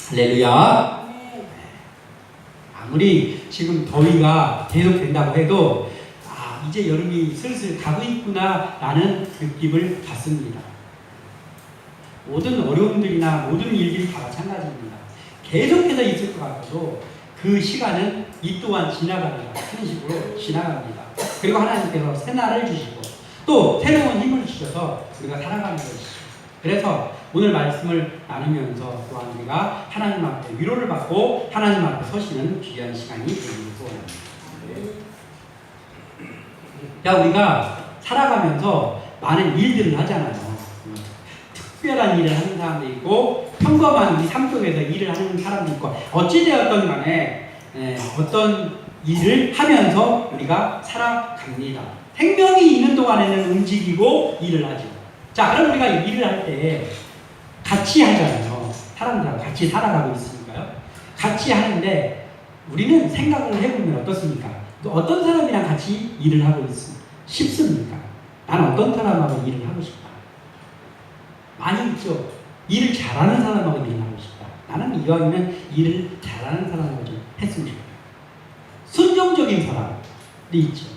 할렐루야. 아무리 지금 더위가 계속 된다고 해도 이제 여름이 슬슬 가고 있구나 라는 느낌을 받습니다. 모든 어려움들이나 모든 일들이 다 마찬가지입니다. 계속해서 있을 것 같아도 그 시간은 이 또한 지나갑니다. 하는 식으로 지나갑니다. 그리고 하나님께서 새날을 주시고 또 새로운 힘을 주셔서 우리가 살아가는 것이죠. 그래서 오늘 말씀을 나누면서 또한 우리가 하나님 앞에 위로를 받고 하나님 앞에 서시는 귀한 시간이 되기를 소원합니다. 야, 우리가 살아가면서 많은 일들을 하잖아요. 특별한 일을 하는 사람도 있고 평범한 우리 삶 속에서 일을 하는 사람도 있고 어찌되었던 간에 어떤 일을 하면서 우리가 살아갑니다. 생명이 있는 동안에는 움직이고 일을 하죠. 자, 그럼 우리가 일을 할 때 같이 하잖아요. 사람들하고 같이 살아가고 있으니까요. 같이 하는데 우리는 생각을 해보면 어떻습니까? 또 어떤 사람이랑 같이 일을 하고 싶습니까? 나는 어떤 사람하고 일을 하고 싶다. 많이 있죠. 일을 잘하는 사람하고 일을 하고 싶다. 나는 이왕이면 일을 잘하는 사람하고 좀 했으면 좋겠다. 순종적인 사람이 있죠.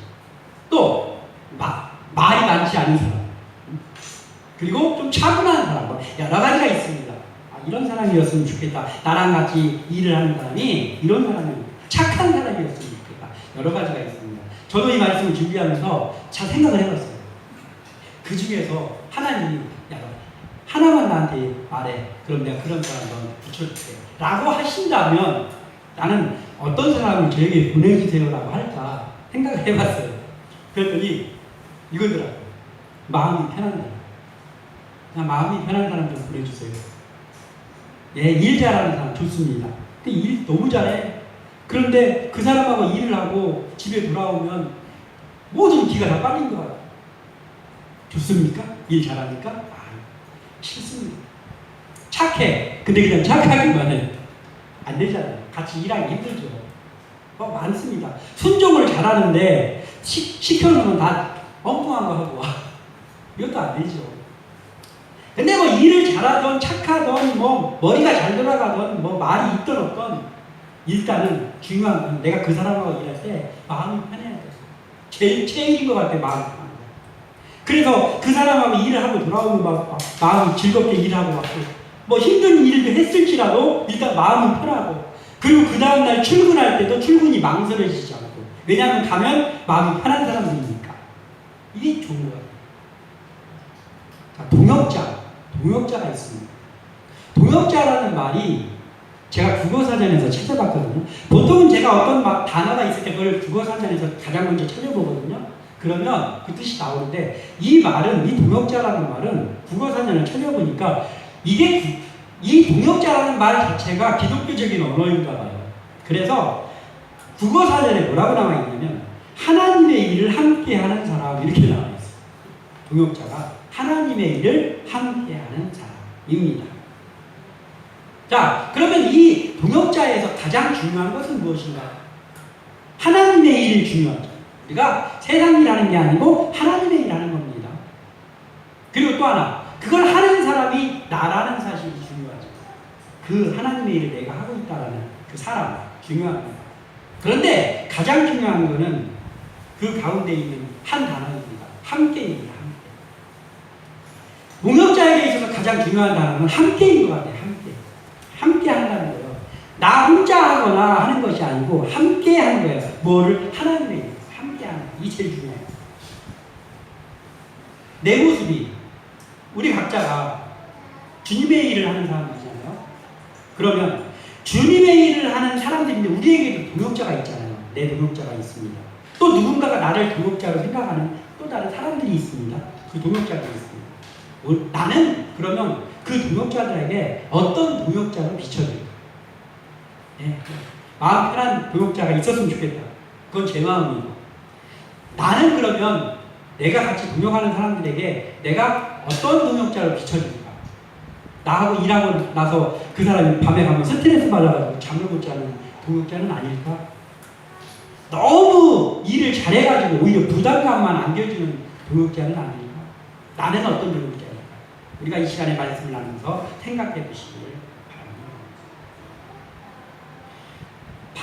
또 말이 많지 않은 사람. 그리고 좀 차분한 사람. 여러 가지가 있습니다. 이런 사람이었으면 좋겠다. 나랑 같이 일을 하는 사람이 이런 사람이 착한 사람이었으면 좋겠다. 여러 가지가 있습니다. 저도 이 말씀을 준비하면서 잘 생각을 해봤어요. 그 중에서 하나님이 하나만 나한테 말해. 그럼 내가 그런 사람 넌 붙여줄게. 라고 하신다면 나는 어떤 사람을 저에게 보내주세요라고 할까 생각을 해봤어요. 그랬더니 이거더라고요. 마음이 편한 사람. 그냥 마음이 편한 사람 좀 보내주세요. 예, 일 잘하는 사람 좋습니다. 근데 일 너무 잘해. 그런데 그 사람하고 일을 하고 집에 돌아오면 모든 기가 다 빨린 것 같아요. 좋습니까? 일 잘하니까? 싫습니다. 착해. 근데 그냥 착하기만 해. 안 되잖아요. 같이 일하기 힘들죠. 많습니다. 순종을 잘하는데 시켜놓으면 다 엉뚱한 거 하고 와. 이것도 안 되죠. 근데 뭐 일을 잘하던 착하던 뭐 머리가 잘 돌아가던 뭐 말이 있던 없던 일단은 중요한 건 내가 그 사람하고 일할 때 마음이 편해야 돼요. 제일인 것 같아요. 마음이 편한 거. 그래서 그 사람하고 일을 하고 돌아오면 마음이 즐겁게 일하고 뭐 힘든 일도 했을지라도 일단 마음은 편하고 그리고 그 다음날 출근할 때도 출근이 망설여지지 않고 왜냐하면 가면 마음이 편한 사람들이니까 이게 좋은 거예요. 자, 동역자가 있습니다. 동역자라는 말이 제가 국어사전에서 찾아봤거든요. 보통은 제가 어떤 단어가 있을 때 그걸 국어사전에서 가장 먼저 찾아보거든요. 그러면 그 뜻이 나오는데 이 동역자라는 말은 국어사전을 찾아보니까 이 동역자라는 말 자체가 기독교적인 언어인가 봐요. 그래서 국어사전에 뭐라고 나와 있냐면 하나님의 일을 함께하는 사람 이렇게 나와 있어요. 동역자가 하나님의 일을 함께하는 사람입니다. 자, 그러면 이 동역자에서 가장 중요한 것은 무엇인가? 하나님의 일이 중요하죠. 우리가 세상 일하는 게 아니고 하나님의 일하는 겁니다. 그리고 또 하나, 그걸 하는 사람이 나라는 사실이 중요하죠. 그 하나님의 일을 내가 하고 있다라는 그 사람 중요합니다. 그런데 가장 중요한 것은 그 가운데 있는 한 단어입니다. 함께입니다. 동역자에게 있어서 가장 중요한 단어는 함께인 것 같아요. 함께 한다는 거예요. 나 혼자 하거나 하는 것이 아니고 함께 하는 거예요. 뭐를? 하나님의 일, 함께 하는 거. 이게 제일 중요해요. 내 모습이 우리 각자가 주님의 일을 하는 사람들이잖아요. 그러면 주님의 일을 하는 사람들인데 우리에게도 동역자가 있잖아요. 내 동역자가 있습니다. 또 누군가가 나를 동역자로 생각하는 또 다른 사람들이 있습니다. 그 동역자들이 있습니다. 나는 그러면 그 동역자들에게 어떤 동역자로 비춰줄까? 네. 마음 편한 동역자가 있었으면 좋겠다. 그건 제 마음이고. 나는 그러면 내가 같이 동역하는 사람들에게 내가 어떤 동역자로 비춰줄까? 나하고 일하고 나서 그 사람이 밤에 가면 스트레스 받아가지고 잠을 못 자는 동역자는 아닐까? 너무 일을 잘해가지고 오히려 부담감만 안겨주는 동역자는 아닐까? 나는 어떤 동역자일까? 우리가 이 시간에 말씀을 나누면서 생각해 보시기를 바랍니다.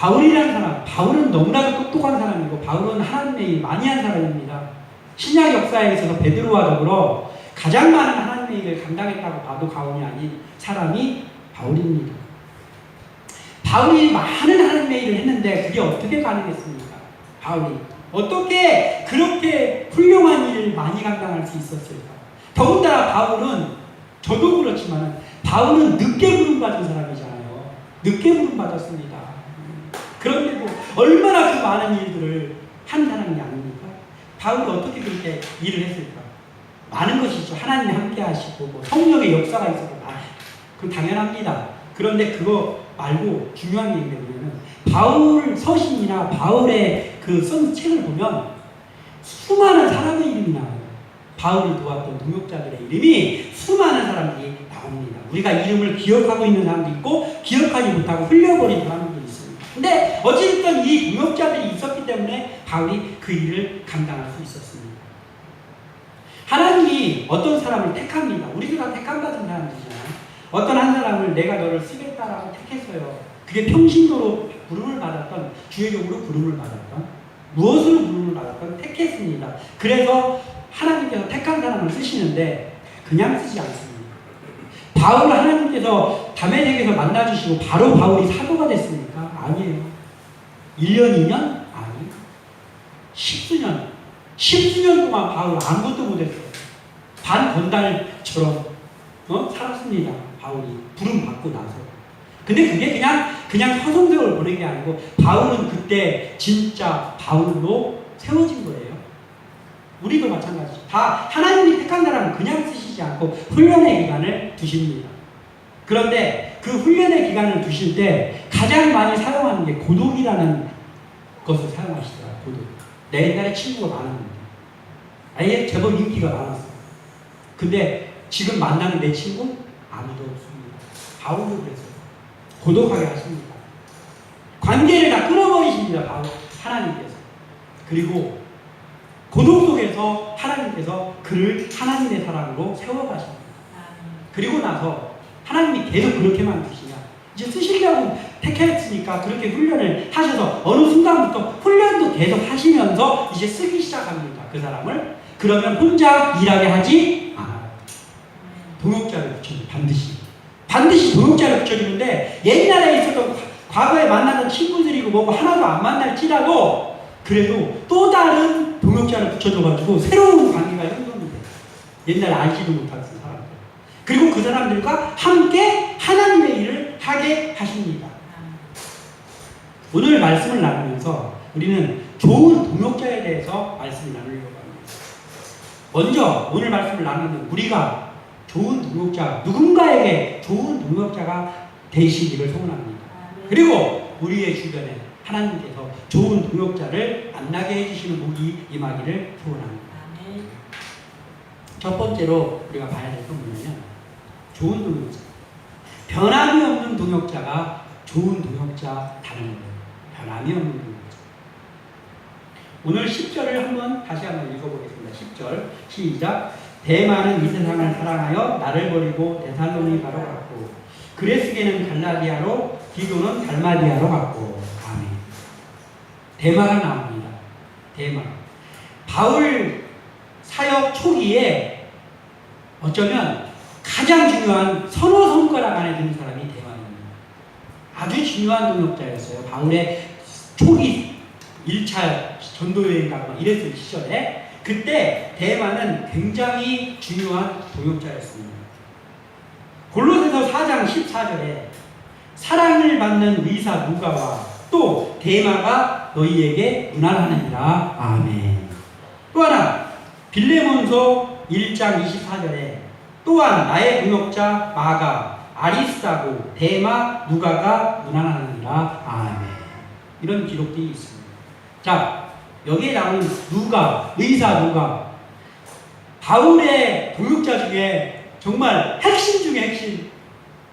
바울이라는 사람, 바울은 너무나도 똑똑한 사람이고 바울은 하나님의 일 많이 한 사람입니다. 신약 역사에 있어서 베드로와 더불어 가장 많은 하나님의 일을 감당했다고 봐도 과언이 아닌 사람이 바울입니다. 바울이 많은 하나님의 일을 했는데 그게 어떻게 가능했습니까? 바울이 어떻게 그렇게 훌륭한 일을 많이 감당할 수 있었을까? 더군다나 바울은, 저도 그렇지만 바울은 늦게 부름받은 사람이잖아요. 늦게 부름받았습니다. 그런데도 얼마나 그 많은 일들을 한 사람이 아닙니까? 바울이 어떻게 그렇게 일을 했을까? 많은 것이죠. 하나님이 함께 하시고 뭐 성령의 역사가 있어서 그건 당연합니다. 그런데 그거 말고 중요한 게 뭐냐면 바울 서신이나 바울의 그 쓴 책을 보면 수많은 사람의 이름이 나와요. 바울을 도왔던 동역자들의 이름이 수많은 사람들이 나옵니다. 우리가 이름을 기억하고 있는 사람도 있고 기억하지 못하고 흘려버린 사람들도 있습니다. 근데 어쨌든 이 동역자들이 있었기 때문에 바울이 그 일을 감당할 수 있었습니다. 하나님이 어떤 사람을 택합니다. 우리도 다 택함받은 사람들이잖아요. 어떤 한 사람을 내가 너를 쓰겠다라고 택했어요. 그게 평신도로 부름을 받았던, 주의적으로 부름을 받았던, 무엇으로 부름을 받았던 택했습니다. 그래서 하나님께서 택한 사람을 쓰시는데 그냥 쓰지 않습니다. 바울을 하나님께서 다메섹에서 만나주시고 바로 바울이 사도가 됐습니까? 아니에요. 1년, 2년? 아니. 10수년 동안 바울 아무것도 못했어요. 반건달처럼 살았습니다. 바울이 부름 받고 나서. 근데 그게 그냥 허송세월 보낸 게 아니고 바울은 그때 진짜 바울로 세워진 거예요. 우리도 마찬가지죠. 다 하나님이 택한 사람은 그냥 쓰시지 않고 훈련의 기간을 두십니다. 그런데 그 훈련의 기간을 두실 때 가장 많이 사용하는 게 고독이라는 것을 사용하시더라고요. 고독. 내 옛날에 친구가 많았는데 아예 제법 인기가 많았어. 근데 지금 만나는 내 친구 아무도 없습니다. 바울도 그랬어요. 고독하게 하십니다. 관계를 다 끊어버리십니다. 바울 하나님께서. 그리고 고독 속에서 하나님께서 그를 하나님의 사람으로 세워가십니다. 그리고 나서 하나님이 계속 그렇게만 두시냐. 이제 쓰시려고 택했으니까 그렇게 훈련을 하셔서 어느 순간부터 훈련도 계속 하시면서 이제 쓰기 시작합니다. 그 사람을. 그러면 혼자 일하게 하지 않아요. 동역자를 붙여요. 반드시 동역자를 붙여주는데 옛날에 있었던 과거에 만나던 친구들이고 뭐고 하나도 안 만날지라도 그래도 또 다른 동역자를 붙여줘가지고 새로운 관계가 형성이 돼요. 옛날에 알지도 못했던 사람들. 그리고 그 사람들과 함께 하나님의 일을 하게 하십니다. 오늘 말씀을 나누면서 우리는 좋은 동역자에 대해서 말씀을 나누려고 합니다. 먼저 오늘 말씀을 나누는 우리가 좋은 동역자, 누군가에게 좋은 동역자가 되시기를 소원합니다. 그리고 우리의 주변에 하나님께서 좋은 동역자를 만나게 해주시는 복이 임하기를 소원합니다. 첫 번째로 우리가 봐야 될 건 뭐냐면 좋은 동역자. 변함이 없는 동역자가 좋은 동역자다는 거예요. 변함이 없는 동역자. 오늘 10절을 다시 한번 읽어보겠습니다. 10절 시작. 대마는 이 세상을 사랑하여 나를 버리고 데살로니가로 갔고 그레스게는 갈라디아로 디도는 달마디아로 갔고. 아멘. 대마가 나옵니다. 대마. 바울 사역 초기에 어쩌면 가장 중요한 서너 손가락 안에 드는 사람이 대마입니다. 아주 중요한 동역자였어요. 바울의 초기 1차 전도여행 가고 이랬을 시절에 그때 대마는 굉장히 중요한 동역자였습니다. 골로새서 4장 14절에 사랑을 받는 의사 누가와 또 대마가 너희에게 문안하느니라. 아멘. 또 하나 빌레몬서 1장 24절에 또한 나의 동역자 마가 아리스다고 대마 누가가 문안하느니라. 아멘. 이런 기록들이 있습니다. 자, 여기에 나오는 누가, 의사 누가, 바울의 동역자 중에 정말 핵심 중에 핵심.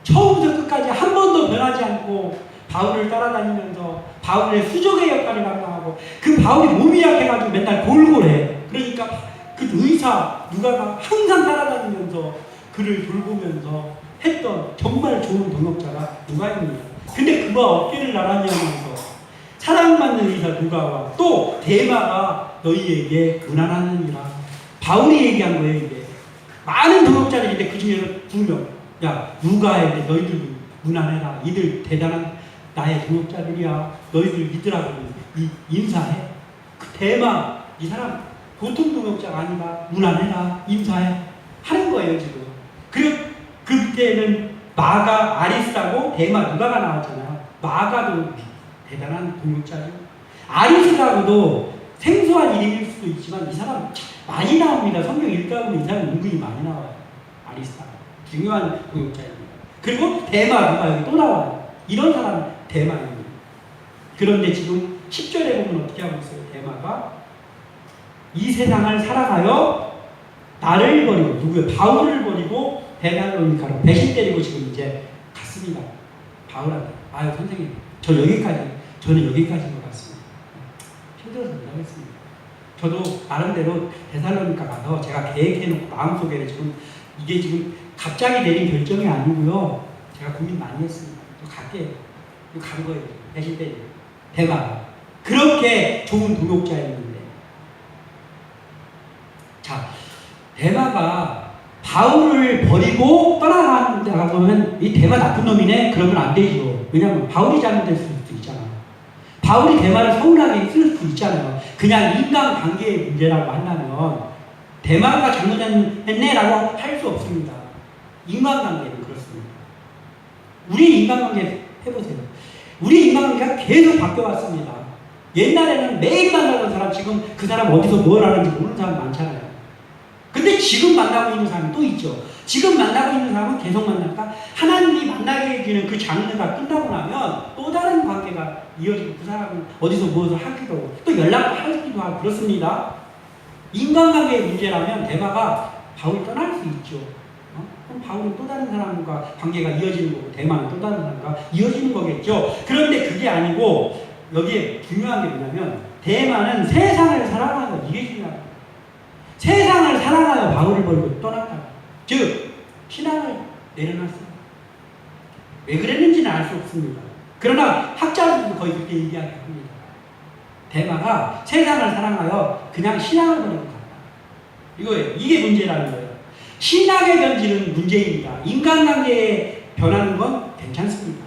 처음부터 끝까지 한 번도 변하지 않고 바울을 따라다니면서 바울의 수족의 역할을 감당하고 그 바울이 몸이 약해가지고 맨날 골골해. 그러니까 그 의사 누가가 항상 따라다니면서 그를 돌보면서 했던 정말 좋은 동역자가 누가입니다. 근데 그가 어깨를 나란히 하면서 사랑받는 의사 누가 와? 또 대마가 너희에게 무난하느니라. 바울이 얘기한 거예요. 이게 많은 동역자들인데 그 중에서 2명. 야, 누가에게 너희들 무난해라. 이들 대단한 나의 동역자들이야. 너희들 믿으라고 인사해. 그 대마 이 사람 보통 동역자가 아니라 무난해라. 인사해. 하는 거예요 지금. 그리고 그 밑에는 마가 아리스라고 대마 누가가 나왔잖아요. 마가도 대단한 동역자죠. 아리스라고도 생소한 이름일 수도 있지만 이 사람 많이 나옵니다. 성경 읽다 보면 이 사람 은근히 많이 나와요. 아리스타 중요한 동역자입니다. 그리고 대마 누가 여기 또 나와요. 이런 사람 대마입니다. 그런데 지금 10절에 보면 어떻게 하고 있어요? 대마가 이 세상을 살아가요. 나를 버리고 누구요? 바울을 버리고 데살로니가로 배신 때리고 지금 이제 갔습니다. 바울한테 아유 선생님 저는 여기까지인 것 같습니다. 힘들어서 못하겠습니다. 저도 나름대로 데살로니가 가서 제가 계획해놓고 마음속에 이게 지금 갑자기 내린 결정이 아니고요. 제가 고민 많이 했습니다. 또 갈게요. 간 거예요. 배신 때리고 대마 그렇게 좋은 동역자였는데 자 대마가 바울을 버리고 떠나간다고 하면 이 대마 나쁜 놈이네? 그러면 안 되죠. 왜냐하면 바울이 잘못됐을 수도 있잖아. 바울이 대마를 서운하게 쓸 수도 있잖아요. 그냥 인간관계의 문제라고 한다면 대마가 잘못했네라고 할 수 없습니다. 인간관계는 그렇습니다. 우리 인간관계 해보세요. 우리 인간관계가 계속 바뀌어왔습니다. 옛날에는 매일 만나던 사람 지금 그 사람 어디서 뭘 하는지 모르는 사람 많잖아요. 근데 지금 만나고 있는 사람이 또 있죠. 지금 만나고 있는 사람은 계속 만날까? 하나님이 만나게 해주는 그 장르가 끝나고 나면 또 다른 관계가 이어지고 그 사람은 어디서 무엇을 하기도 하고 또 연락을 하기도 하고 그렇습니다. 인간관계의 문제라면 대마가 바울이 떠날 수 있죠. 그럼 바울은 또 다른 사람과 관계가 이어지는 거고 대마는 또 다른 사람과 이어지는 거겠죠. 그런데 그게 아니고 여기에 중요한 게 뭐냐면 대마는 세상을 사랑하는 이게 중요합니다. 세상을 사랑하여 바울을 버리고 떠났다. 즉 신앙을 내려놨어요. 왜 그랬는지는 알 수 없습니다. 그러나 학자들도 거의 그렇게 얘기합니다. 대마가 세상을 사랑하여 그냥 신앙을 버리고 갔다. 이거예요. 이게 문제라는 거예요. 신앙의 변질은 문제입니다. 인간관계에 변하는 건 괜찮습니다.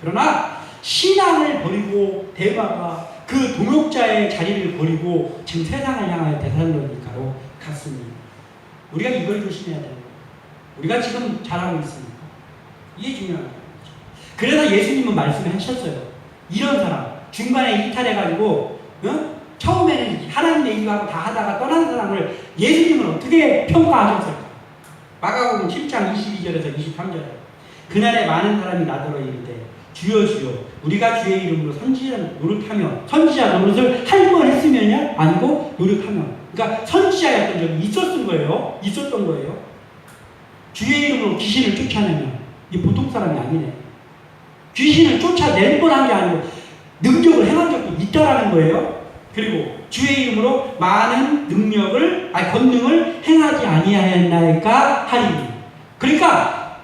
그러나 신앙을 버리고 대마가 그 동역자의 자리를 버리고 지금 세상을 향하여 데살로니가로 갔습니다. 우리가 이걸 조심해야 되는 거예요. 우리가 지금 잘하고 있습니까? 이게 중요한 거죠. 그래서 예수님은 말씀하셨어요. 이런 사람 중간에 이탈해가지고 처음에는 하나님 얘기하고 다 하다가 떠난 사람을 예수님은 어떻게 평가하셨을까? 마가복음 7장 22절에서 23절에 그날에 많은 사람이 나더러 이르되 주여 주여 우리가 주의 이름으로 선지자 노릇하며 선지자 노릇을 할 뻔 했으면야? 아니고 노릇하며 그러니까 선지자였던 적이 있었던 거예요. 주의 이름으로 귀신을 쫓아내면 이 보통 사람이 아니네. 귀신을 쫓아낼 뻔한 게 아니고 능력을 행한 적도 있다라는 거예요. 그리고 주의 이름으로 많은 권능을 행하지 아니하였나이까 하리니. 그러니까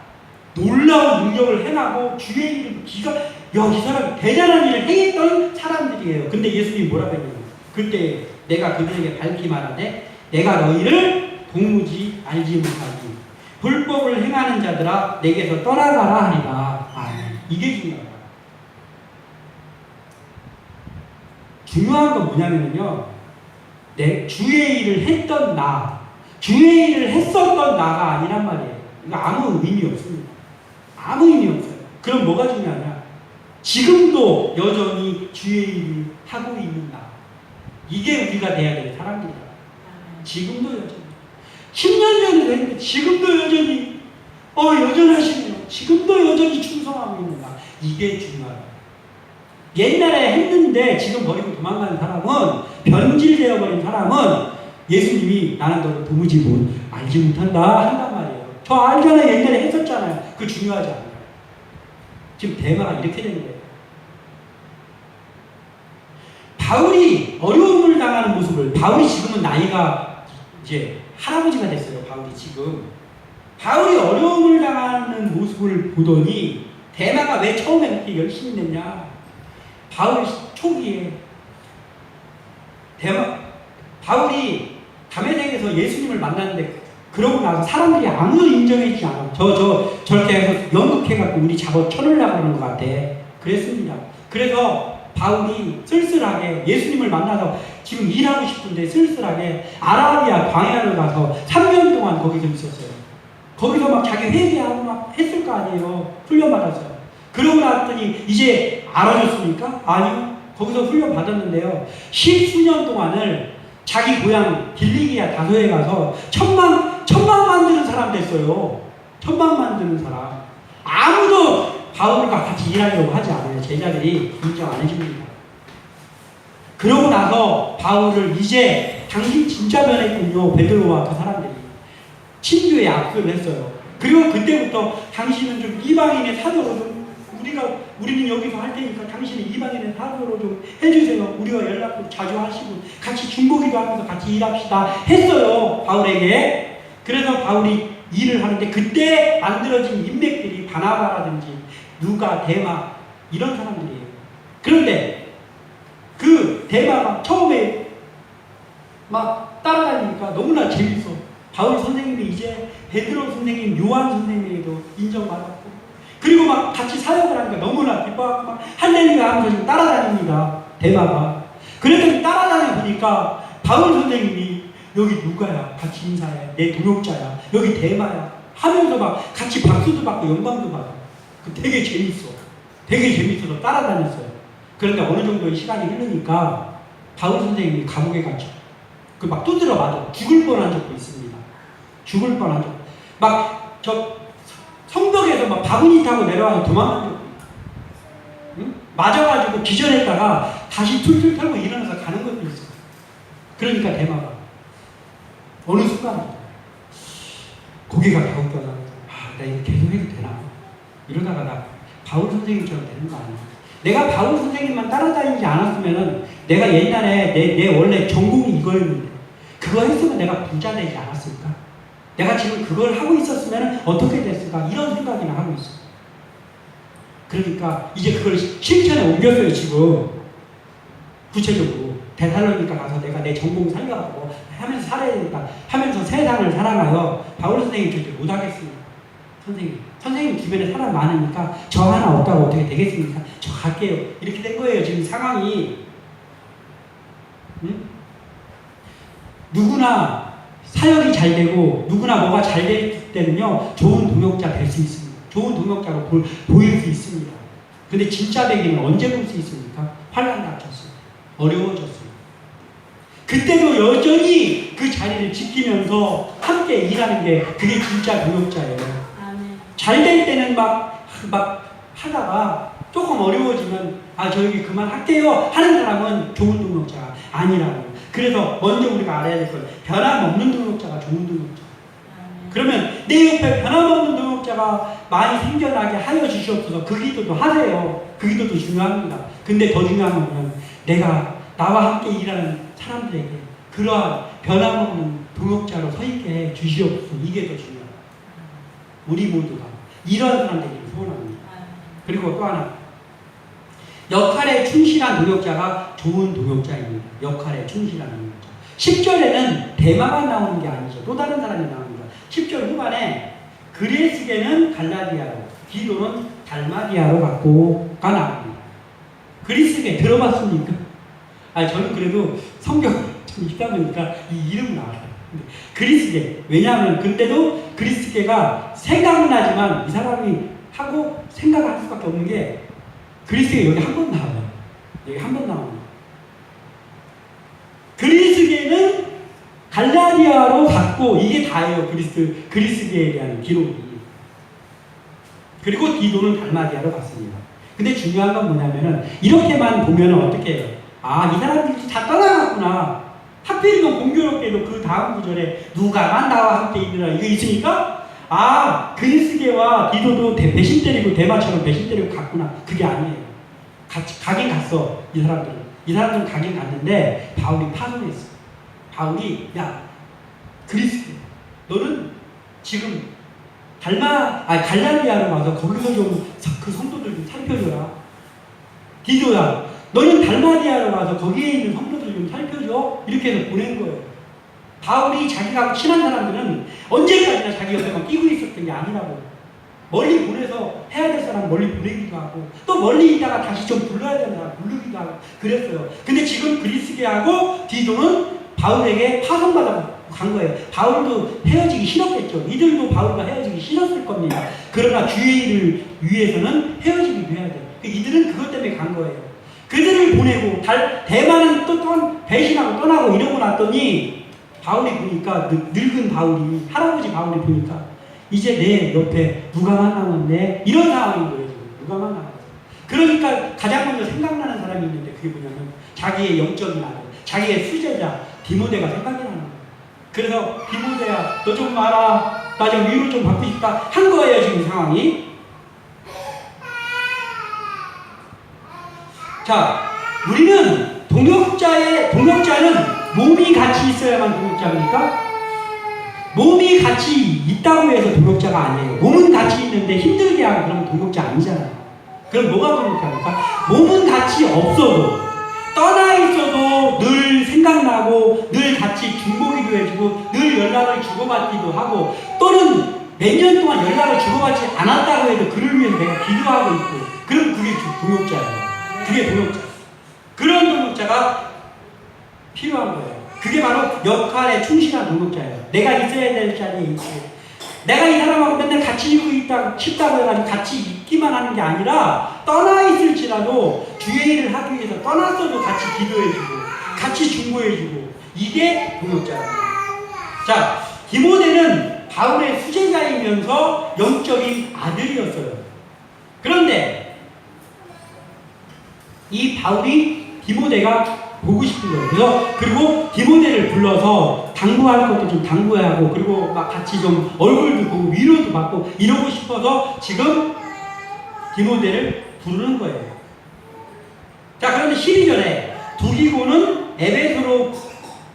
놀라운 능력을 행하고 주의 이름 이 사람이 대단한 일을 행했던 사람들이에요. 근데 예수님이 뭐라고 했냐면 그때 내가 그들에게 밝히 말하되 내가 너희를 도무지 알지 못하니 불법을 행하는 자들아 내게서 떠나가라 하리라. 이게 중요하다. 중요한 건 뭐냐면요. 내 주의 일을 했던 주의 일을 했었던 나가 아니란 말이에요. 이거 아무 의미 없습니다. 아무 의미 없어요. 그럼 뭐가 중요하냐? 지금도 여전히 주의 일을 하고 있는 나. 이게 우리가 돼야 될 사람들이다. 지금도 여전히. 10년 전에도 했는데 지금도 여전히 여전하시네요. 지금도 여전히 충성하고 있는 나. 이게 중요하다. 옛날에 했는데 지금 버리고 도망가는 사람은 변질되어 버린 사람은 예수님이 나는 너를 도무지 알지 못한다 한단 말이에요. 저 알잖아요. 옛날에 했었잖아요. 그거 중요하지 않아요. 지금 대마가 이렇게 된 거예요. 바울이 어려움을 당하는 모습을 바울이 지금은 나이가 이제 할아버지가 됐어요. 바울이 어려움을 당하는 모습을 보더니 대마가 왜 처음에 그렇게 열심히 됐냐? 바울이 초기에 바울이 다메섹에서 예수님을 만났는데 그러고 나서 사람들이 아무도 인정해주지 않아. 저렇게 해서 연극해갖고 우리 잡아 쳐놓으려고 그러는 것 같아. 그랬습니다. 그래서 바울이 쓸쓸하게 예수님을 만나서 지금 일하고 싶은데 쓸쓸하게 아라비아 광야를 가서 3년 동안 거기서 있었어요. 거기서 막 자기 회개하고 막 했을 거 아니에요. 훈련받았어요. 그러고 났더니 이제 알아줬습니까? 아니요. 거기서 훈련 받았는데요. 10수년 동안을 자기 고향 빌리기아 다소에 가서 천막 만드는 사람 됐어요. 천막 만드는 사람. 아무도 바울과 같이 일하려고 하지 않아요. 제자들이 인정 안 해줍니다. 그러고 나서 바울을 이제 당신 진짜 변했군요. 베드로와 그 사람들이 친교에 악수를 했어요. 그리고 그때부터 당신은 좀 이방인의 사도로 좀 우리는 여기서 할 테니까 당신은 이방인의 사도로 좀 해주세요. 우리와 연락도 자주 하시고 같이 중보기도 하면서 같이 일합시다 했어요. 바울에게. 그래서 바울이 일을 하는데 그때 만들어진 인맥들이 바나바라든지 누가, 데마 이런 사람들이에요. 그런데 그 데마가 처음에 막 따라다니니까 너무나 재밌어. 바울 선생님이 이제 베드로 선생님, 요한 선생님에게도 인정받았고 그리고 막 같이 사역을 하니까 너무나 기뻐하고 막 할렐루야 하면서 지금 따라다닙니다. 데마가. 그랬더니 따라다니 보니까 바울 선생님이 여기 누가야? 같이 인사해. 내 동역자야. 여기 데마야. 하면서 막 같이 박수도 받고 영광도 받아. 되게 재밌어. 되게 재밌어서 따라다녔어요. 그런데 어느 정도의 시간이 흐르니까 바울 선생님이 감옥에 갇혀. 그 막 두드려 맞아. 죽을 뻔한 적도 있습니다. 죽을 뻔한 적. 막 성벽에서 막 바구니 타고 내려와서 도망간 적도 있고. 응? 맞아가지고 기절했다가 다시 툴툴 털고 일어나서 가는 것도 있어요. 그러니까 대마가 어느 순간 고개가 갸웃겨서 나 이거 계속 해도 되나? 이러다가 나 바울 선생님처럼 되는 거 아니야? 내가 바울 선생님만 따라다니지 않았으면은 내가 옛날에 내 원래 전공이 이거였는데 그거 했으면 내가 부자 되지 않았을까? 내가 지금 그걸 하고 있었으면 어떻게 됐을까? 이런 생각이나 하고 있어. 그러니까 이제 그걸 실천에 옮겼어요. 지금 구체적으로 데살로니가 가서 내가 내 전공 살려가고 하면서 살아야 되니까 하면서 세상을 사랑하여 바울 선생님 절대 못하겠습니다. 선생님 주변에 사람 많으니까 저 하나 없다고 어떻게 되겠습니까? 저 갈게요. 이렇게 된 거예요. 지금 상황이. 응? 누구나 사역이 잘 되고 누구나 뭐가 잘 될 때는요 좋은 동역자 될 수 있습니다. 좋은 동역자로 보일 수 있습니다. 근데 진짜 되기는 언제 볼 수 있습니까? 환난 닥쳤어요. 어려워졌어요. 그때도 여전히 그 자리를 지키면서 함께 일하는 게 그게 진짜 동역자예요. 잘 될 때는 막 하다가 조금 어려워지면 저 여기 그만할게요 하는 사람은 좋은 동역자가 아니라고. 그래서 먼저 우리가 알아야 될 건 변함없는 동역자가 좋은 동역자. 그러면 내 옆에 변함없는 동역자가 많이 생겨나게 하여 주시옵소서. 그 기도도 하세요. 그 기도도 중요합니다. 근데 더 중요한 건 내가 나와 함께 일하는 사람들에게 그러한 변함없는 동역자로 서 있게 해 주시옵소서. 이게 더 중요합니다. 우리 모두가 이런 사람들에게 소원합니다. 그리고 또 하나 역할에 충실한 동역자가 좋은 동역자입니다. 역할에 충실한 동역자. 10절에는 대마가 나오는 게 아니죠. 또 다른 사람이 나옵니다. 10절 후반에 그레스게는 갈라디아로, 디도는 달마디아로 갖고가 나옵니다. 그리스게 들어봤습니까? 저는 그래도 성경 좀 읽다 보니까 이 이름 나와요. 그리스게. 왜냐하면 그때도 그리스게가 생각나지만 이 사람이 하고 생각할 수밖에 없는 게 그리스게 여기 한 번 나와요. 여기 한 번 나옵니다. 그리스게는 갈라디아로 갔고 이게 다예요. 그리스게에 대한 기록이. 그리고 디도는 달마디아로 갔습니다. 근데 중요한 건 뭐냐면은 이렇게만 보면 어떻게 해요? 이 사람들이 다 떠나갔구나. 하필이면 공교롭게도 그 다음 구절에 누가 나와 함께 있느라 이거 있으니까 그리스게와 디도도 배신 때리고 대마처럼 배신 때리고 갔구나. 그게 아니에요. 가긴 갔어. 이 사람들은 가긴 갔는데 바울이 파송했어. 바울이 그리스게 너는 지금 갈라디아로 와서 거기서 좀 그 성도들 좀 살펴줘라. 디도야 너는 달마디아로 가서 거기에 있는 성도들 좀 살펴줘. 이렇게 해서 보낸 거예요. 바울이 자기가 친한 사람들은 언제까지나 자기 옆에만 끼고 있었던 게 아니라고. 멀리 보내서 해야 될 사람 멀리 보내기도 하고 또 멀리 있다가 다시 좀 불러야 되는 사람 부르기도 하고 그랬어요. 근데 지금 그리스게하고 디도는 바울에게 파송받아 간 거예요. 바울도 헤어지기 싫었겠죠. 이들도 바울과 헤어지기 싫었을 겁니다. 그러나 주의 일을 위해서는 헤어지기도 해야 돼요. 이들은 그것 때문에 간 거예요. 그들을 보내고 대만은 또 배신하고 떠나고 이러고 났더니 바울이 보니까 늙은 바울이 할아버지 바울이 보니까 이제 내 옆에 누가만 남았네 이런 상황인 거예요. 누가만 남았어. 그러니까 가장 먼저 생각나는 사람이 있는데 그게 뭐냐면 자기의 영적인 아들, 자기의 수제자 디모데가 생각이 나는 거예요. 그래서 디모데야 너 좀 와라. 나 좀 위로 좀 받고 싶다 한 거예요. 지금 상황이. 자, 우리는 동역자는 몸이 같이 있어야만 동역자입니까? 몸이 같이 있다고 해서 동역자가 아니에요. 몸은 같이 있는데 힘들게 하고 그러면 동역자 아니잖아요. 그럼 뭐가 동역자입니까? 몸은 같이 없어도 떠나 있어도 늘 생각나고 늘 같이 중보기도 해주고 늘 연락을 주고받기도 하고 또는 몇 년 동안 연락을 주고받지 않았다고 해도 그를 위해서 내가 기도하고 있고 그럼 그게 동역자예요. 그게 동역자. 그런 동역자가 필요한 거예요. 그게 바로 역할에 충실한 동역자예요. 내가 있어야 될 자리에 있고 내가 이 사람하고 맨날 같이 있고 싶다고 해가지고 같이 있기만 하는 게 아니라 떠나 있을지라도 주의 일을 하기 위해서 떠났어도 같이 기도해주고 같이 중보해주고 이게 동역자예요. 자, 디모데는 바울의 수제자이면서 영적인 아들이었어요. 그런데 이 바울이 디모데가 보고 싶은 거예요. 그리고 디모데를 불러서 당부할 것도 좀 당부하고 그리고 막 같이 좀 얼굴도 보고 위로도 받고 이러고 싶어서 지금 디모데를 부르는 거예요. 자, 그런데 12절에 두기고는 에베소로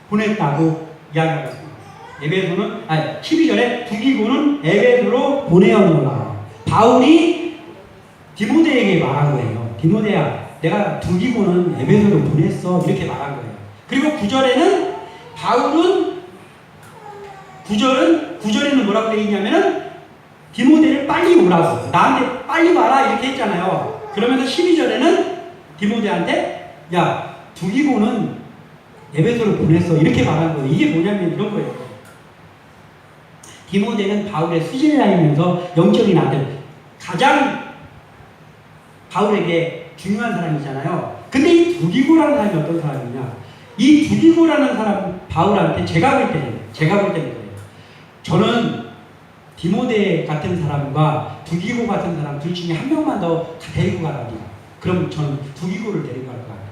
보냈다고 이야기하고 있습니다. 12절에 두기고는 에베소로 보내었노라. 바울이 디모데에게 말한 거예요. 디모데야, 내가 두기고는 에베소로 보냈어. 이렇게 말한 거예요. 그리고 9절에는 바울은 9절에는 뭐라고 되어 있냐면은 디모데를 빨리 오라고. 나한테 빨리 와라. 이렇게 했잖아요. 그러면서 12절에는 디모데한테 야, 두기고는 에베소로 보냈어. 이렇게 말한 거예요. 이게 뭐냐면 이런 거예요. 디모데는 바울의 수제자이면서 영적인 아들. 가장 바울에게 중요한 사람이잖아요. 근데 이 두기고라는 사람이 어떤 사람이냐? 이 두기고라는 사람 바울한테 제가 볼 때는 그래요. 저는 디모데 같은 사람과 두기고 같은 사람 둘 중에 한 명만 더 데리고 가랍니다. 그럼 저는 두기고를 데리고 갈 것 같아요.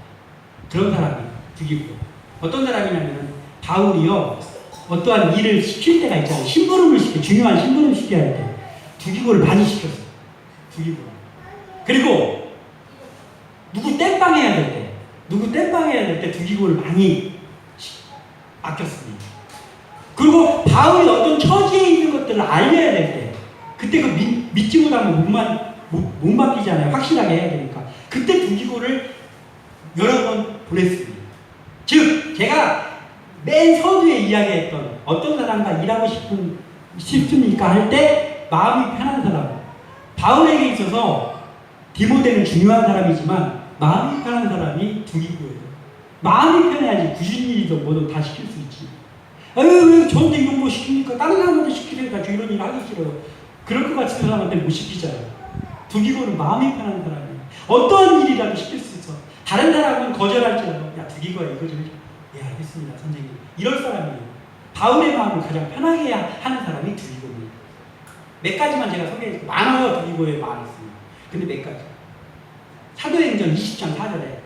그런 사람이 두기고. 어떤 사람이냐면 바울이요. 어떠한 일을 시킬 때가 있잖아요. 심부름을 시켜. 중요한 심부름 시켜야 할 때. 두기고를 많이 시켰어요. 두기고. 그리고 누구 땜빵해야 될 때 두기고를 많이 아꼈습니다. 그리고 바울이 어떤 처지에 있는 것들을 알려야 될 때, 그때 그 믿지 못하면 못 맡기잖아요. 확실하게 해야 되니까. 그때 두기고를 여러 번 보냈습니다. 즉, 제가 맨 서두에 이야기했던 어떤 사람과 일하고 싶습니까? 할 때 마음이 편한 사람. 바울에게 있어서 디모데는 중요한 사람이지만 마음이 편한 사람이 두기고예요. 마음이 편해야지 굳은 일이든 뭐든 다 시킬 수 있지. 왜 저한테 이런 거 시킵니까? 다른 사람한테 시키니까 저 이런 일 하기 싫어요. 그럴 것 같은 사람한테 못 시키잖아요. 두기고는 마음이 편한 사람이에요. 어떠한 일이라도 시킬 수 있어. 다른 사람은 거절할지라도 야, 두기고야 이거 좀 해줘. 예, 알겠습니다 선생님. 이럴 사람이에요. 바울의 마음을 가장 편하게 하는 사람이 두기고입니다. 몇 가지만 제가 소개해드릴게요. 많아요. 두기고의 마음이 있습니다. 근데 몇 가지. 사도행전 20장 4절에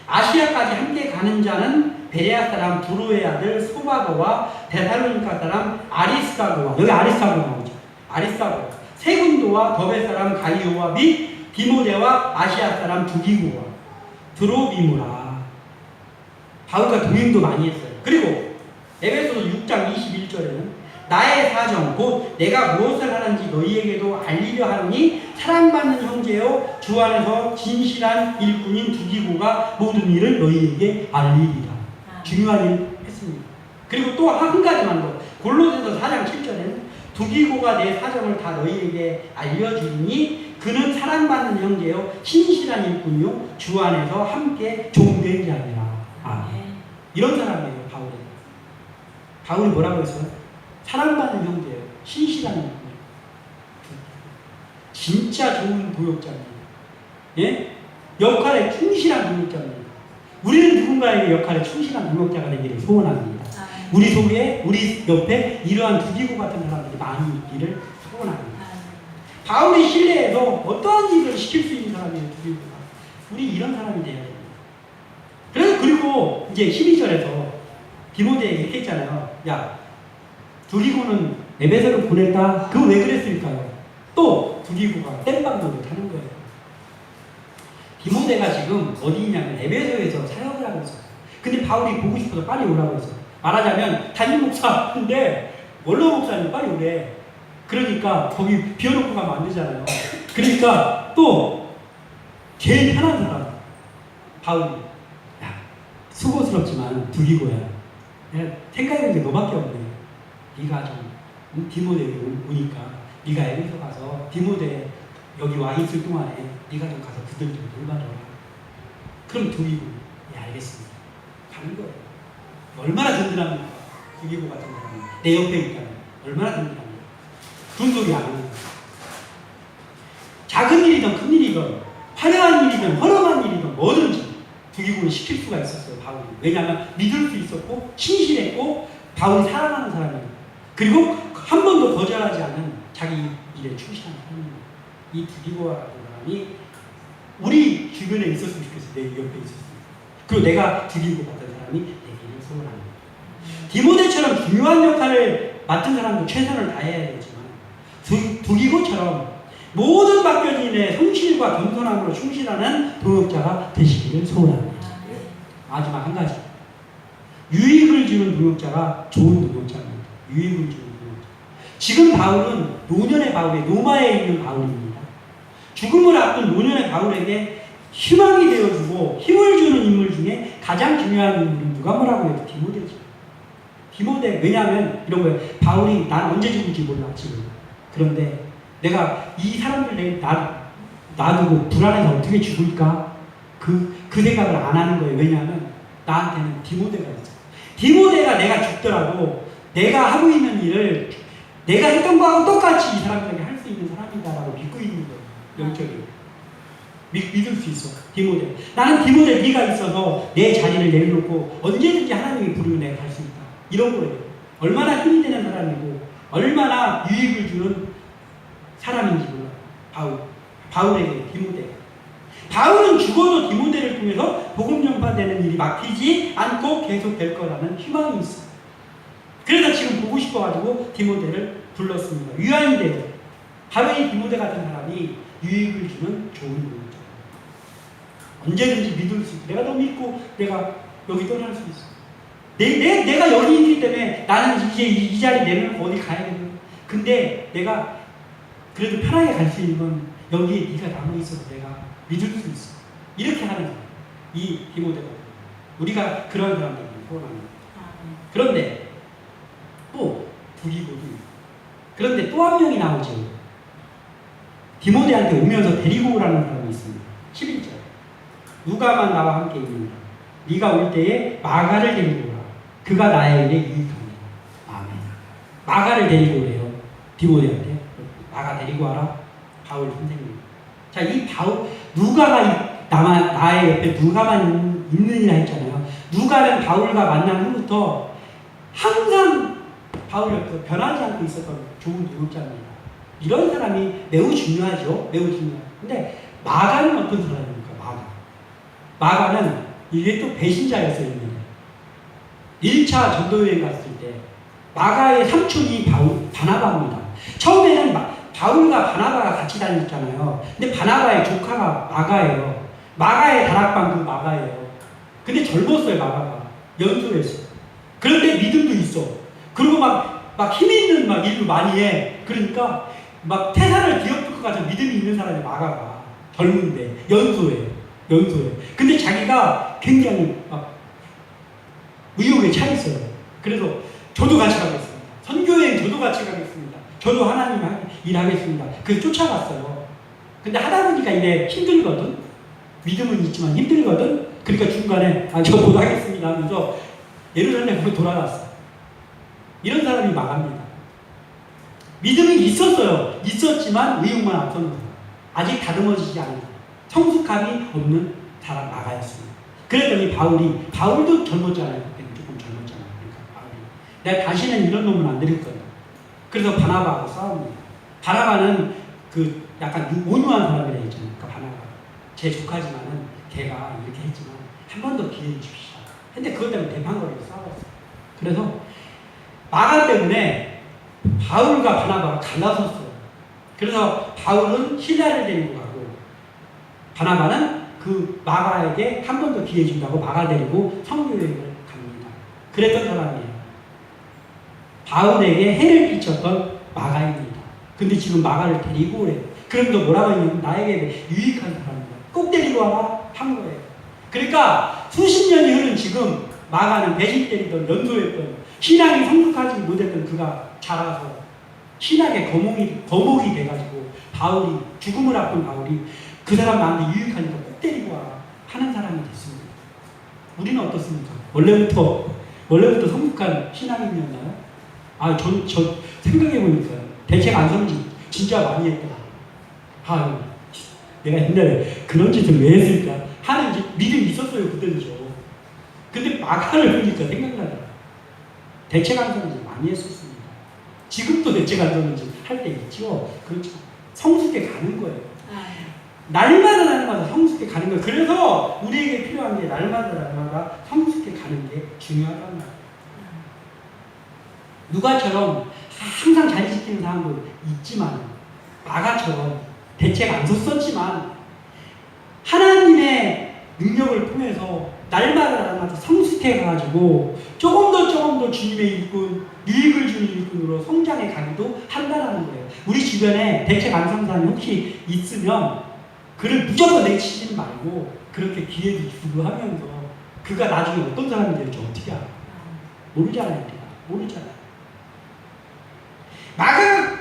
아시아까지 함께 가는 자는 베레아 사람 브로의 아들 소바도와 데살로니가 사람 아리스타고와, 여기 아리스타고 나오죠. 아리스타고, 세군도와 더베 사람 가이오와 및 디모데와 아시아 사람 두기고와 드로비무라. 바울과 동행도 많이 했어요. 그리고 에베소서 6장 21절에는 나의 사정 곧 내가 무엇을 하는지 너희에게도 알리려 하니 사랑받는 형제여 주 안에서 진실한 일꾼인 두기고가 모든 일을 너희에게 알리리라. 중요한 일 했습니다. 그리고 또 한 가지만 더 골로새서 4장 7절에는 두기고가 내 사정을 다 너희에게 알려주니 그는 사랑받는 형제요 신실한 일꾼이요 주 안에서 함께 종된 자니라. 이런 사람이에요. 바울이 뭐라고 했어요? 사랑받는 형제예요. 신실한 일꾼. 진짜 좋은 도역자입니다. 예? 역할에 충실한 도역자입니다. 우리는 누군가에게 역할에 충실한 도역자가 되기를 소원합니다. 우리 속에, 우리 옆에 이러한 두기고 같은 사람들이 많이 있기를 소원합니다. 바울이 신뢰해서 어떠한 일을 시킬 수 있는 사람이에요, 두기고가. 우리 이런 사람이 돼야 됩니다. 그래서 그리고 이제 12절에서 디모데에게 이렇게 했잖아요. 야, 두기고는 에베소를 보냈다. 그거 왜 그랬을까요? 또 두기고가 땜빵 노릇하는 거예요. 디모데가 지금 어디 있냐면 에베소에서 사역을 하고 있어요. 근데 바울이 보고 싶어서 빨리 오라고 했어요. 말하자면 담임 목사인데 원로 목사님 빨리 오래. 그러니까 거기 비워놓고 가면 안 되잖아요. 그러니까 또 제일 편한 사람 바울이 야 수고스럽지만 두기고야. 내가 생각해보는 게 너밖에 없네. 네가 좀 디모데에 오니까 네가 에베소 가서 디모데 여기 와 있을 동안에 네가 좀 가서 그들 좀 돌봐줘라. 그럼 두기고 예 알겠습니다. 가는 거예요. 얼마나 든든합니까? 두기고 같은 사람이 내 옆에 있다면 얼마나 든든합니까? 그런 소리 안 하는 거예요. 작은 일이든 큰 일이든 화려한 일이든 허름한 일이든 뭐든지 두기고는 시킬 수가 있었어요. 바울이. 왜냐하면 믿을 수 있었고 신실했고 바울이 사랑하는 사람이에요. 그리고 한 번도 거절하지 않은 자기 일에 충실한 사람입니다. 이 두기고와 같은 사람이 우리 주변에 있었으면 좋겠어요. 내 옆에 있었으면. 그리고 내가 두기고 같은 사람이 되기를 소원합니다. 디모데처럼 중요한 역할을 맡은 사람도 최선을 다해야 되지만 두기고처럼 모든 맡겨진 일에 성실과 겸손함으로 충실하는 동역자가 되시기를 소원합니다. 마지막 한 가지. 유익을 주는 동역자가 좋은 동역자입니다. 유익을 주는 동역자. 지금 바울은 노년의 바울의 로마에 있는 바울입니다. 죽음을 앞둔 노년의 바울에게 희망이 되어주고 힘을 주는 인물 중에 가장 중요한 인물은 누가 뭐라고 해도 디모데죠. 디모데. 왜냐하면 이런 거예요. 바울이 난 언제 죽을지 몰라 지금. 그런데 내가 이 사람들 놔두고 불안해서 어떻게 죽을까? 그 생각을 안 하는 거예요. 왜냐하면 나한테는 디모데가 있어. 디모데가 내가 죽더라도 내가 하고 있는 일을 내가 했던 거하고 똑같이 이 사람들에게 할 수 있는 사람이다라고 믿고 있는 거예요. 영적으로. 믿을 수 있어. 디모데. 나는 디모데 네가 있어서 내 자리를 내려놓고 언제든지 하나님이 부르면 내가 갈 수 있다. 이런 거예요. 얼마나 힘이 되는 사람이고 얼마나 유익을 주는 사람인지 몰라요. 바울에게 디모데가. 바울은 죽어도 디모데를 통해서 복음 전파되는 일이 막히지 않고 계속 될 거라는 희망이 있어요. 그래서 지금 보고 싶어가지고 디모데를 불렀습니다. 유한이 돼요. 바울이 디모데 같은 사람이 유익을 주는 좋은 동역자. 언제든지 믿을 수 있고 내가 너 믿고 내가 여기 떠날 수 있어. 내가 여기 있기 때문에 나는 이제 이 자리 내려놓고 어디 가야 되는. 근데 내가 그래도 편하게 갈 수 있는 건 여기에 네가 남아있어도 내가 믿을 수 있어. 이렇게 하는 사람. 이 디모데가. 우리가 그런 사람들을 소원합니다. 그런데 또 두기고도 그런데 또 한 명이 나오죠. 디모데한테 오면서 데리고 오라는 사람이 있습니다. 11절. 누가만 나와 함께 있는다. 네가 올 때에 마가를 데리고 오라. 그가 나의 일에 유익합니다. 아멘. 마가를 데리고 오래요. 디모데한테. 마가 데리고 와라. 바울 선생님. 자, 이 바울 누가가 나의 옆에 누가만 있느니라 했잖아요. 누가는 바울과 만난 후부터 항상 바울 옆에서 변하지 않고 있었던 좋은 동역자입니다. 이런 사람이 매우 중요하죠. 매우 중요해요. 근데 마가는 어떤 사람입니까? 마가는 이게 또 배신자였어요. 1차 전도여행 갔을 때 마가의 삼촌이 바나바입니다. 처음에는 바울과 바나바가 같이 다녔잖아요. 근데 바나바의 조카가 마가예요. 마가의 다락방 그 마가예요. 근데 젊었어요. 마가가. 연소했어요. 그런데 믿음도 있어. 그리고 막 막 힘 있는 막 일도 많이 해. 그러니까 막 태산을 뒤엎을 것 같은 믿음이 있는 사람이 마가가 젊은데 연소해. 근데 자기가 굉장히 막 의욕에 차 있어요. 그래서 저도 같이 가겠습니다. 선교여행 저도 같이 가겠습니다. 저도 하나님 일하겠습니다. 그래서 쫓아갔어요. 근데 하다 보니까 이게 힘들거든. 믿음은 있지만 힘들거든. 그러니까 중간에 저 못 하겠습니다 하면서 예루살렘으로 돌아갔어. 이런 사람이 마가입니다. 믿음이 있었어요. 있었지만 의욕만 앞서는 거예요. 아직 다듬어지지 않은 성숙함이 없는 사람 마가였습니다. 그랬더니 바울도 젊었잖아요. 그때는 조금 젊었잖아요. 그러니까 바울이 내가 다시는 이런 놈은 안 드릴 거예요. 그래서 바나바하고 싸웁니다. 바나바는 그 약간 온유한 사람이라 했잖아요. 그러니까 바나바 제 조카지만은 걔가 이렇게 했지만 한 번 더 기회를 주시다. 근데 그것 때문에 대판거리로 싸웠어요. 그래서 마가 때문에 바울과 바나바가 갈라섰어요. 그래서 바울은 신라를 데리고 가고 바나바는 그 마가에게 한 번 더 기회 준다고 마가 데리고 선교여행을 갑니다. 그랬던 사람이에요. 바울에게 해를 끼쳤던 마가입니다. 근데 지금 마가를 데리고 오래요. 그럼 너 뭐라고 했냐면 나에게 유익한 사람이다. 꼭 데리고 와라 한 거예요. 그러니까 수십 년이 흐른 지금 마가는 배신 때리던 연소했던 신앙이 성숙하지 못했던 그가 자라서 신학의 거목이 돼가지고 바울이 죽음을 앞둔 바울이 그 사람 나한테 유익하니까 꼭 데리고 와라 하는 사람이 됐습니다. 우리는 어떻습니까? 원래부터 성숙한 신앙인이었나요? 저 생각해보니까 대책 안 서는지 진짜 많이 했더라. 내가 옛날에 그런 짓을 왜 했을까 하는 믿음이 있었어요. 그때는 저. 근데 마가를 보니까 생각나더라. 대책 안 서는지 많이 했었습니다. 지금도 대책 안 서는지 할 때 있죠. 그렇죠. 성숙해 가는 거예요. 날마다 성숙해 가는 거예요. 그래서 우리에게 필요한 게 날마다 성숙해 가는 게 중요하단 말이에요. 누가처럼 항상 잘 지키는 사람도 있지만 마가처럼 대책 안 섰었지만 하나님의 능력을 통해서 날마다 성숙해가지고 조금 더 주님의 일꾼, 유익을 주는 일꾼으로 성장해 가기도 한다는 거예요. 우리 주변에 대책 안 선 사람이 혹시 있으면 그를 무조건 내치지 말고 그렇게 기회도 주고 하면서 그가 나중에 어떤 사람이 될지 어떻게 알아? 모르잖아요. 마가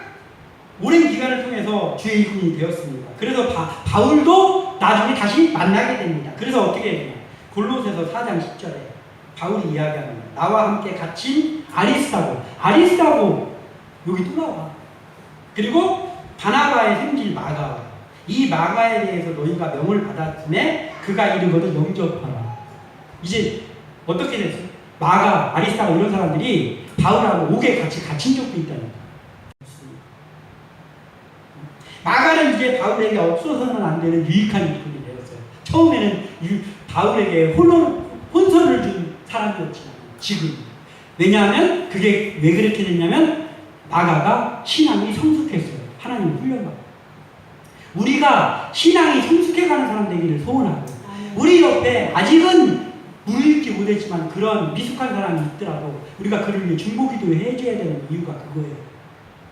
오랜 기간을 통해서 주의 일꾼이 되었습니다. 그래서 바울도 나중에 다시 만나게 됩니다. 그래서 어떻게 되냐? 골로새서 4장 10절에 바울이 이야기합니다. 나와 함께 갇힌 아리스다고 여기 또 나와. 그리고 바나바의 생질 마가, 이 마가에 대해서 너희가 명을 받았음에 그가 이르거든 영접하라. 이제 어떻게 됐어요? 마가, 아리스다고 이런 사람들이 바울하고 옥에 같이 갇힌 적도 있다는 거예요. 마가는 이제 바울에게 없어서는 안 되는 유익한 일꾼이 되었어요. 처음에는 바울에게 혼선을 준 사람이었지만 지금 왜냐하면 그게 왜 그렇게 됐냐면 마가가 신앙이 성숙했어요. 하나님 훈련받고 우리가 신앙이 성숙해가는 사람 되기를 소원하고 우리 옆에 아직은 무르익지 못했지만 그런 미숙한 사람이 있더라도 우리가 그를 위해 중보기도 해줘야 되는 이유가 그거예요.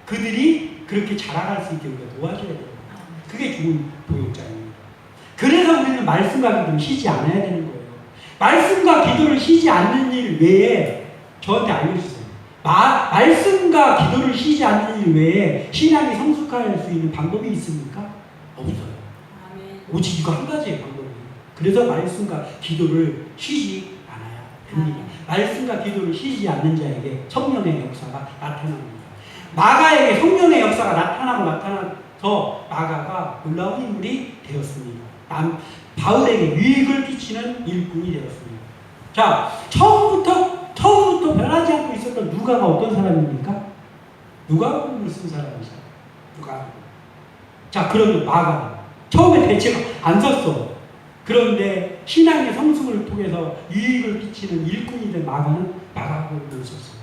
그들이 그렇게 자라갈 수 있게 우리가 도와줘야 돼요. 그게 좋은 교육자입니다. 그래서 우리는 말씀과 기도를 쉬지 않아야 되는 거예요. 말씀과 기도를 쉬지 않는 일 외에 저한테 알려주세요. 말씀과 기도를 쉬지 않는 일 외에 신앙이 성숙할 수 있는 방법이 있습니까? 없어요. 오직 이거 한 가지의 방법이에요. 그래서 말씀과 기도를 쉬지 않아야 됩니다. 말씀과 기도를 쉬지 않는 자에게 성령의 역사가 나타납니다. 마가에게 성령의 역사가 나타나서 마가가 놀라운 인물이 되었습니다. 바울에게 유익을 끼치는 일꾼이 되었습니다. 자, 처음부터 변하지 않고 있었던 누가가 어떤 사람입니까? 누가복음을 쓴 사람이죠. 누가. 자, 그러면 마가 처음에 대책 안 섰어. 그런데 신앙의 성숙을 통해서 유익을 끼치는 일꾼이 된 마가는 마가복음을 썼어요.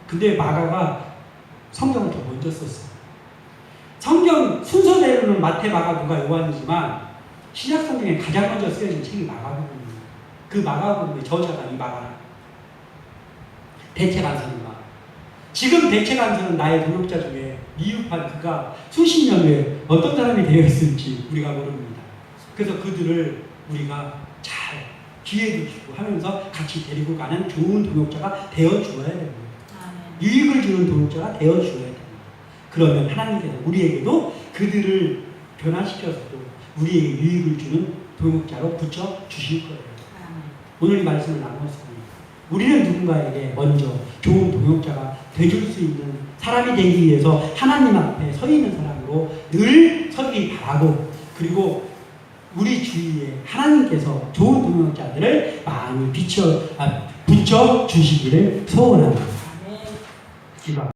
근데 마가가 성경을 더 먼저 썼어요. 성경 순서대로는 마태, 마가, 누가, 요한이지만 신약 성경에 가장 먼저 쓰여진 책이 마가복음입니다. 그 마가복음의 저자가 이 마가라. 대책 안 서는 마가. 지금 대체간서는 나의 동역자 중에 미흡한 그가 수십 년 후에 어떤 사람이 되어 있을지 우리가 모릅니다. 그래서 그들을 우리가 잘 기회도 주고 하면서 같이 데리고 가는 좋은 동역자가 되어 주어야 됩니다. 유익을 주는 동역자가 되어 주어야 됩니다. 그러면 하나님께서 우리에게도 그들을 변화시켜서도 우리에게 유익을 주는 동역자로 붙여 주실 거예요. 오늘 이 말씀을 나누었습니다. 우리는 누군가에게 먼저 좋은 동역자가 되줄 수 있는 사람이 되기 위해서 하나님 앞에 서 있는 사람으로 늘 서기 바라고, 그리고 우리 주위에 하나님께서 좋은 동역자들을 많이 붙여 주시기를 소원합니다. 기도.